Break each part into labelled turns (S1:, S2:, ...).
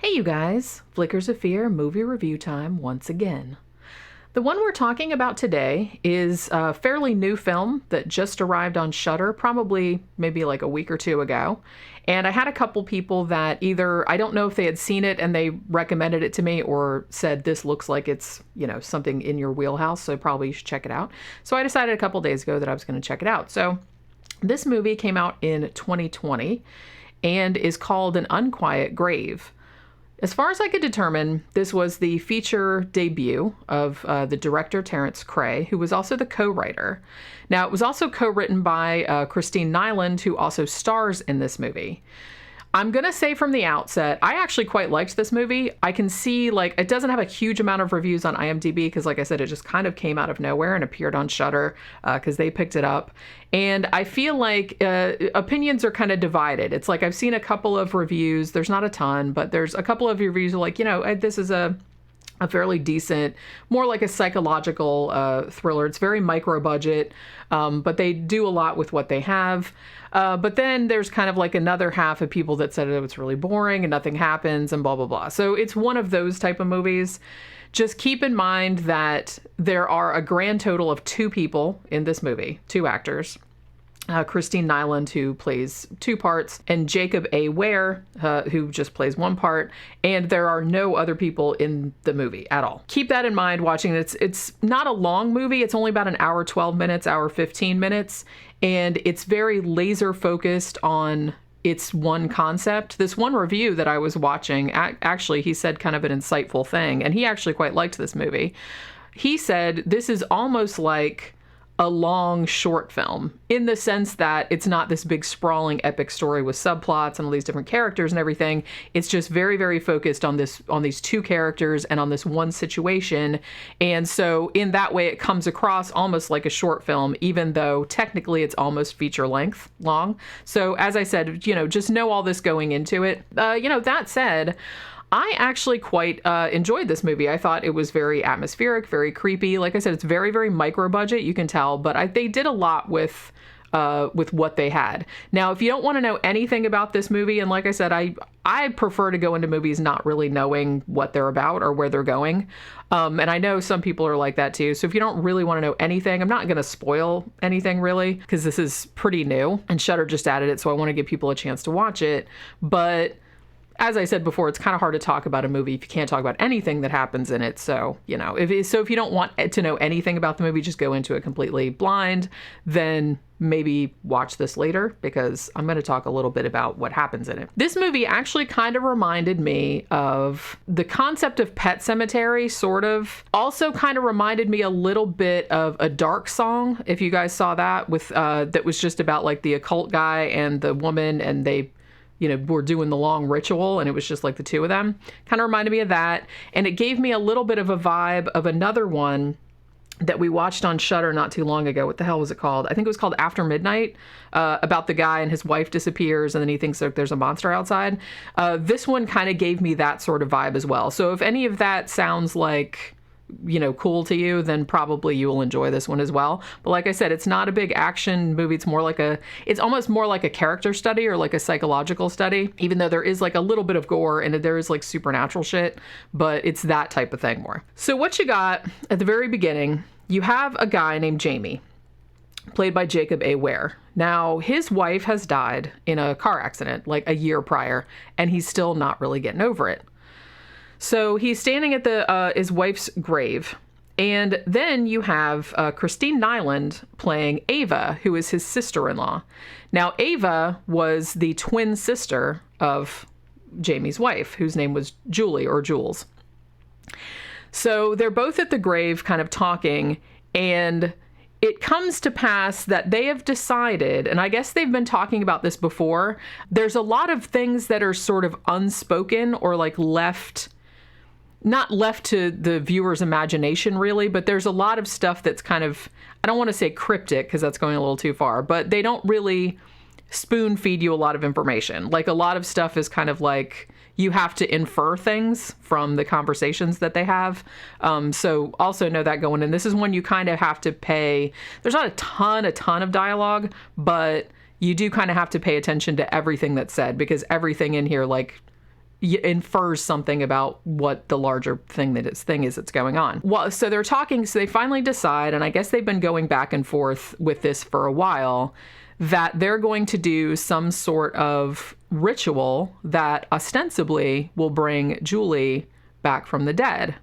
S1: Hey you guys, Flickers of Fear movie review time once again. The one we're talking about today is a fairly new film that just arrived on Shudder, probably maybe like a week or two ago. And I had a couple people that either, I don't know if they had seen it and they recommended it to me or said this looks like it's, something in your wheelhouse, so probably you should check it out. So I decided a couple days ago that I was going to check it out. So this movie came out in 2020 and is called An Unquiet Grave. As far as I could determine, this was the feature debut of the director Terrence Cray, who was also the co-writer. Now, it was also co-written by Christine Nyland, who also stars in this movie. I'm going to say from the outset, I actually quite liked this movie. I can see, it doesn't have a huge amount of reviews on IMDb because, like I said, it just kind of came out of nowhere and appeared on Shudder because they picked it up. And I feel like opinions are kind of divided. It's like I've seen a couple of reviews. There's not a ton, but there's a couple of reviews like, this is a fairly decent, more like a psychological thriller. It's very micro budget, but they do a lot with what they have. But then there's kind of like another half of people that said it was really boring and nothing happens and blah, blah, blah. So it's one of those type of movies. Just keep in mind that there are a grand total of 2 people in this movie, 2 actors. Christine Nyland, who plays 2 parts, and Jacob A. Ware, who just plays 1 part, and there are no other people in the movie at all. Keep that in mind watching it. It's not a long movie. It's only about an hour 12 minutes, hour 15 minutes, and it's very laser focused on its one concept. This one review that I was watching, actually, he said kind of an insightful thing, and he actually quite liked this movie. He said, this is almost like a long short film in the sense that it's not this big sprawling epic story with subplots and all these different characters and everything. It's just very, very focused on these 2 characters and on this one situation. And so in that way, it comes across almost like a short film, even though technically it's almost feature length long. So as I said, just know all this going into it. That said, I actually quite enjoyed this movie. I thought it was very atmospheric, very creepy. Like I said, it's very, very micro budget, you can tell, but they did a lot with what they had. Now, if you don't want to know anything about this movie, and like I said, I prefer to go into movies not really knowing what they're about or where they're going. And I know some people are like that too. So if you don't really want to know anything, I'm not going to spoil anything really, because this is pretty new and Shudder just added it. So I want to give people a chance to watch it. But as I said before, it's kind of hard to talk about a movie if you can't talk about anything that happens in it. So, if you don't want to know anything about the movie, just go into it completely blind, then maybe watch this later, because I'm going to talk a little bit about what happens in it. This movie actually kind of reminded me of the concept of Pet Sematary, sort of. Also kind of reminded me a little bit of a Dark Song, if you guys saw that, with that was just about like the occult guy and the woman, and they were doing the long ritual, and it was just like the 2 of them. Kind of reminded me of that. And it gave me a little bit of a vibe of another one that we watched on Shudder not too long ago. What the hell was it called? I think it was called After Midnight, about the guy and his wife disappears and then he thinks that there's a monster outside. This one kind of gave me that sort of vibe as well. So if any of that sounds like cool to you, then probably you will enjoy this one as well. But like I said, it's not a big action movie. It's almost more like a character study or like a psychological study, even though there is like a little bit of gore and there is like supernatural shit, but it's that type of thing more. So what you got at the very beginning, you have a guy named Jamie, played by Jacob A. Ware. Now, his wife has died in a car accident like a year prior, and he's still not really getting over it. So he's standing at his wife's grave, and then you have Christine Nyland playing Ava, who is his sister-in-law. Now, Ava was the twin sister of Jamie's wife, whose name was Julie or Jules. So they're both at the grave kind of talking, and it comes to pass that they have decided, and I guess they've been talking about this before, there's a lot of things that are sort of unspoken or like not left to the viewer's imagination really, but there's a lot of stuff that's kind of, I don't want to say cryptic because that's going a little too far, but they don't really spoon feed you a lot of information. Like a lot of stuff is kind of like you have to infer things from the conversations that they have. So also know that going in. This is when you kind of have to pay, there's not a ton of dialogue, but you do kind of have to pay attention to everything that's said, because everything in here, like, infers something about what the larger thing is that's going on. Well, so they're talking, so they finally decide, and I guess they've been going back and forth with this for a while, that they're going to do some sort of ritual that ostensibly will bring Julie back from the dead.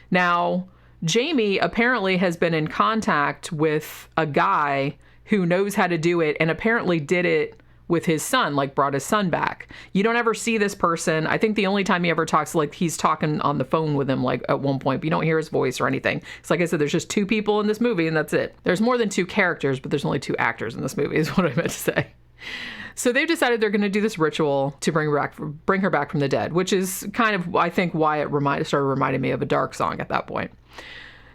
S1: Now, Jamie apparently has been in contact with a guy who knows how to do it, and apparently did it with his son, like brought his son back. You don't ever see this person. I think the only time he ever talks, like he's talking on the phone with him, like at one point, but you don't hear his voice or anything. It's like I said, there's just two people in this movie and that's it. There's more than two characters, but there's only two actors in this movie is what I meant to say. So they've decided they're going to do this ritual to bring her back from the dead, which is kind of, I think, why it started reminding me of a Dark song at that point.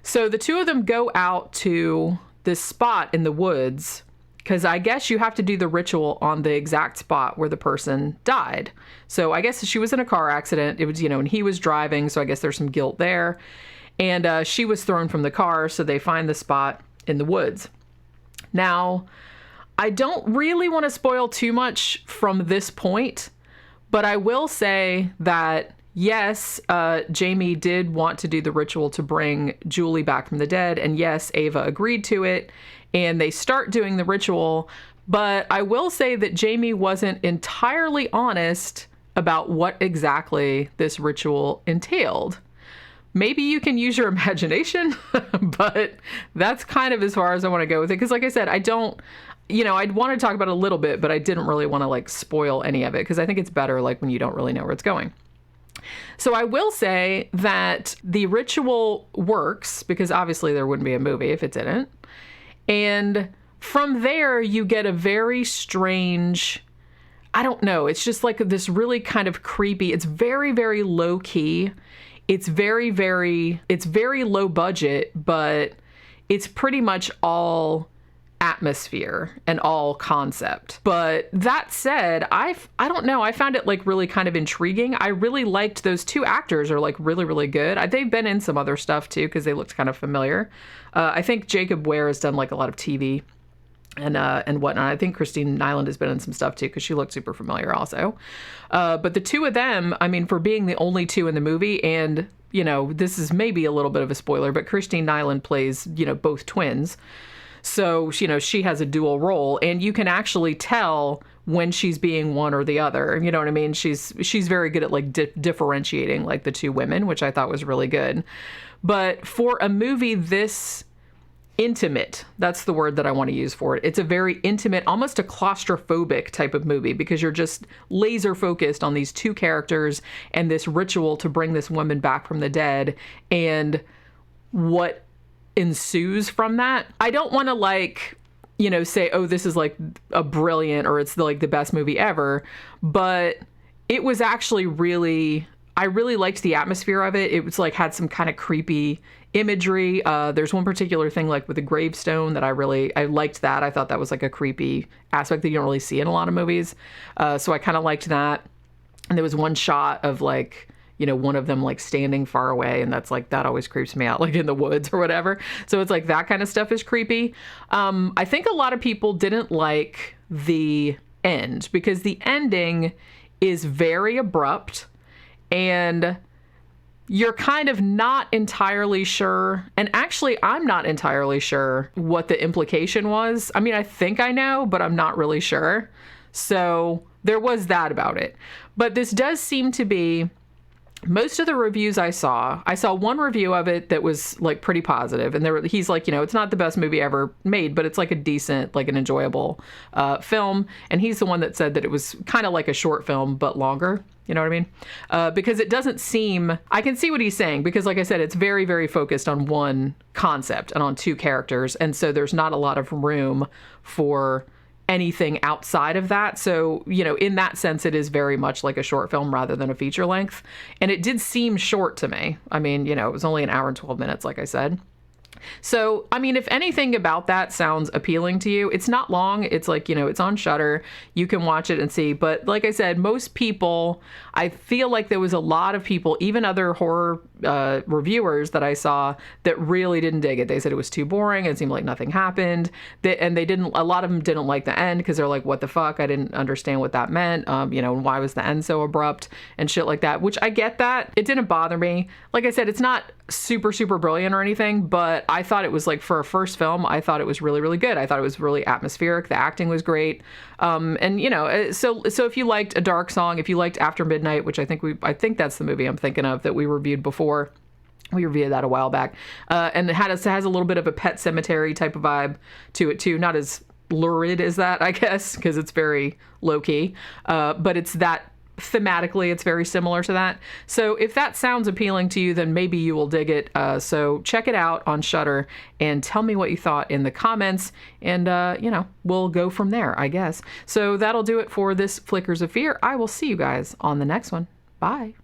S1: So the two of them go out to this spot in the woods, because I guess you have to do the ritual on the exact spot where the person died. So I guess she was in a car accident. It was, and he was driving, so I guess there's some guilt there. And she was thrown from the car, so they find the spot in the woods. Now, I don't really want to spoil too much from this point, but I will say that, yes, Jamie did want to do the ritual to bring Julie back from the dead, and yes, Ava agreed to it. And they start doing the ritual, but I will say that Jamie wasn't entirely honest about what exactly this ritual entailed. Maybe you can use your imagination, but that's kind of as far as I want to go with it. Because like I said, I'd want to talk about it a little bit, but I didn't really want to like spoil any of it because I think it's better like when you don't really know where it's going. So I will say that the ritual works because obviously there wouldn't be a movie if it didn't. And from there, you get a very strange, I don't know, it's just like this really kind of creepy, it's very, very low key. It's very low budget, but it's pretty much all atmosphere and all concept. But that said, I don't know, I found it like really kind of intriguing. I really liked those two actors are like really, really good. They've been in some other stuff too because they looked kind of familiar. I think Jacob Ware has done like a lot of TV and whatnot. I think Christine Nyland has been in some stuff too because she looked super familiar also. But the two of them, I mean, for being the only two in the movie, and this is maybe a little bit of a spoiler, but Christine Nyland plays both twins. So, she has a dual role, and you can actually tell when she's being one or the other. You know what I mean? She's very good at like differentiating like the two women, which I thought was really good. But for a movie this intimate, that's the word that I want to use for it. It's a very intimate, almost a claustrophobic type of movie because you're just laser focused on these two characters and this ritual to bring this woman back from the dead and what ensues from that. I don't want to say, oh, this is like a brilliant or it's like the best movie ever, but it was actually I really liked the atmosphere of it. It was like had some kind of creepy imagery. There's one particular thing like with a gravestone that I liked that. I thought that was like a creepy aspect that you don't really see in a lot of movies. So I kind of liked that. And there was one shot of like, one of them like standing far away, and that's like, that always creeps me out, like in the woods or whatever. So it's like that kind of stuff is creepy. I think a lot of people didn't like the end because the ending is very abrupt and you're kind of not entirely sure. And actually, I'm not entirely sure what the implication was. I mean, I think I know, but I'm not really sure. So there was that about it. But this does seem to be most of the reviews I saw one review of it that was like pretty positive, and he's like, it's not the best movie ever made, but it's like a decent, like an enjoyable film. And he's the one that said that it was kind of like a short film, but longer. You know what I mean? Because it doesn't seem, I can see what he's saying, because like I said, it's very, very focused on one concept and on two characters. And so there's not a lot of room for anything outside of that. So, in that sense, it is very much like a short film rather than a feature length. And it did seem short to me. I mean, it was only an hour and 12 minutes, like I said. So, I mean, if anything about that sounds appealing to you, it's not long. It's like, it's on Shudder. You can watch it and see. But like I said, most people, I feel like there was a lot of people, even other horror reviewers that I saw that really didn't dig it. They said it was too boring. It seemed like nothing happened. A lot of them didn't like the end because they're like, what the fuck? I didn't understand what that meant. Why was the end so abrupt and shit like that, which I get that. It didn't bother me. Like I said, it's not super, super brilliant or anything, but I thought it was like, for a first film, I thought it was really, really good. I thought it was really atmospheric. The acting was great. So if you liked A Dark Song, if you liked After Midnight, which I think that's the movie I'm thinking of that we reviewed before. We reviewed that a while back. And it has a little bit of a Pet Sematary type of vibe to it too. Not as lurid as that, I guess, because it's very low key. But it's that thematically, it's very similar to that. So if that sounds appealing to you, then maybe you will dig it. So check it out on Shudder and tell me what you thought in the comments, and we'll go from there, I guess. So that'll do it for this Flickers of Fear. I will see you guys on the next one. Bye.